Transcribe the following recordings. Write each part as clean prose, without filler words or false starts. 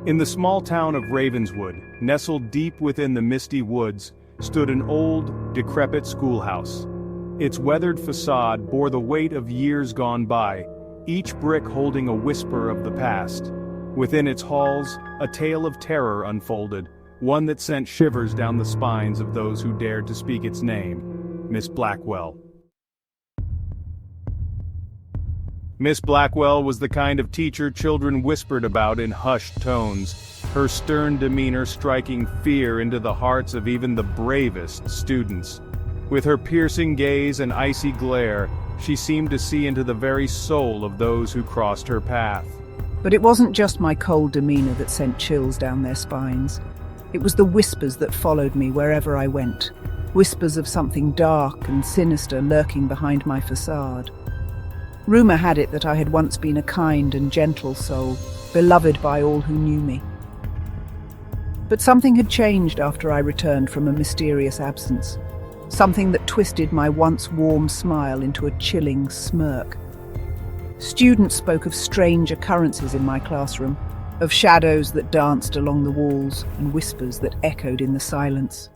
In the small town of Ravenswood, nestled deep within the misty woods, stood an old, decrepit schoolhouse. Its weathered facade bore the weight of years gone by, each brick holding a whisper of the past. Within its halls, a tale of terror unfolded, one that sent shivers down the spines of those who dared to speak its name: Miss Blackwell. Miss Blackwell was the kind of teacher children whispered about in hushed tones, her stern demeanor striking fear into the hearts of even the bravest students. With her piercing gaze and icy glare, she seemed to see into the very soul of those who crossed her path. But it wasn't just my cold demeanor that sent chills down their spines. It was the whispers that followed me wherever I went, whispers of something dark and sinister lurking behind my facade. Rumor had it that I had once been a kind and gentle soul, beloved by all who knew me. But something had changed after I returned from a mysterious absence, something that twisted my once warm smile into a chilling smirk. Students spoke of strange occurrences in my classroom, of shadows that danced along the walls and whispers that echoed in the silence.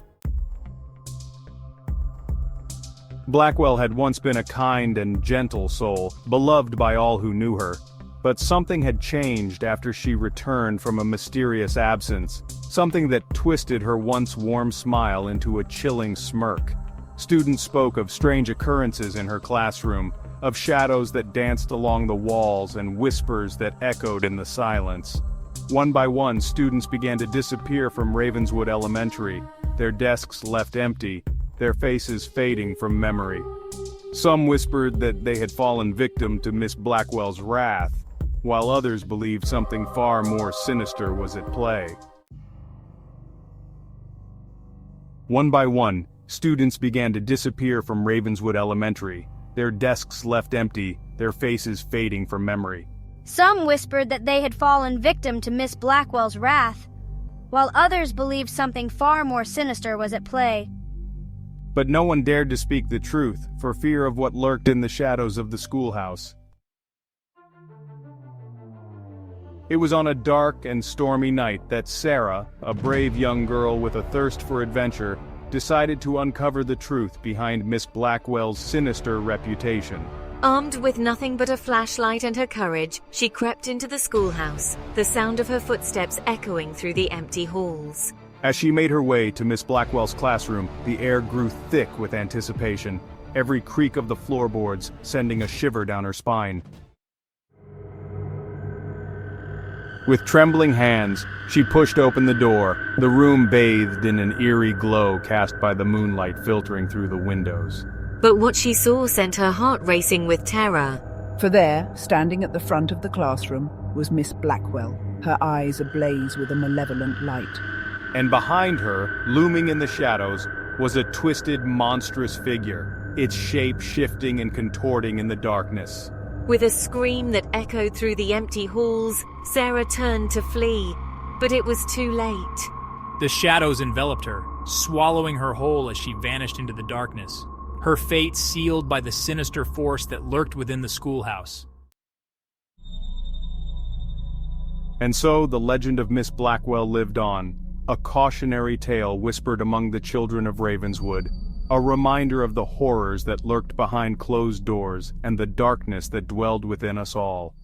Blackwell had once been a kind and gentle soul, beloved by all who knew her. But something had changed after she returned from a mysterious absence, something that twisted her once warm smile into a chilling smirk. Students spoke of strange occurrences in her classroom, of shadows that danced along the walls and whispers that echoed in the silence. One by one, students began to disappear from Ravenswood Elementary, their desks left empty, their faces fading from memory. Some whispered that they had fallen victim to Miss Blackwell's wrath, while others believed something far more sinister was at play. One by one, students began to disappear from Ravenswood Elementary, their desks left empty, their faces fading from memory. Some whispered that they had fallen victim to Miss Blackwell's wrath, while others believed something far more sinister was at play. But no one dared to speak the truth, for fear of what lurked in the shadows of the schoolhouse. It was on a dark and stormy night that Sarah, a brave young girl with a thirst for adventure, decided to uncover the truth behind Miss Blackwell's sinister reputation. Armed with nothing but a flashlight and her courage, she crept into the schoolhouse, the sound of her footsteps echoing through the empty halls. As she made her way to Miss Blackwell's classroom, the air grew thick with anticipation, every creak of the floorboards sending a shiver down her spine. With trembling hands, she pushed open the door, the room bathed in an eerie glow cast by the moonlight filtering through the windows. But what she saw sent her heart racing with terror. For there, standing at the front of the classroom, was Miss Blackwell, her eyes ablaze with a malevolent light. And behind her, looming in the shadows, was a twisted, monstrous figure, its shape shifting and contorting in the darkness. With a scream that echoed through the empty halls, Sarah turned to flee, but it was too late. The shadows enveloped her, swallowing her whole as she vanished into the darkness, her fate sealed by the sinister force that lurked within the schoolhouse. And so the legend of Miss Blackwell lived on, a cautionary tale whispered among the children of Ravenswood, a reminder of the horrors that lurked behind closed doors and the darkness that dwelled within us all.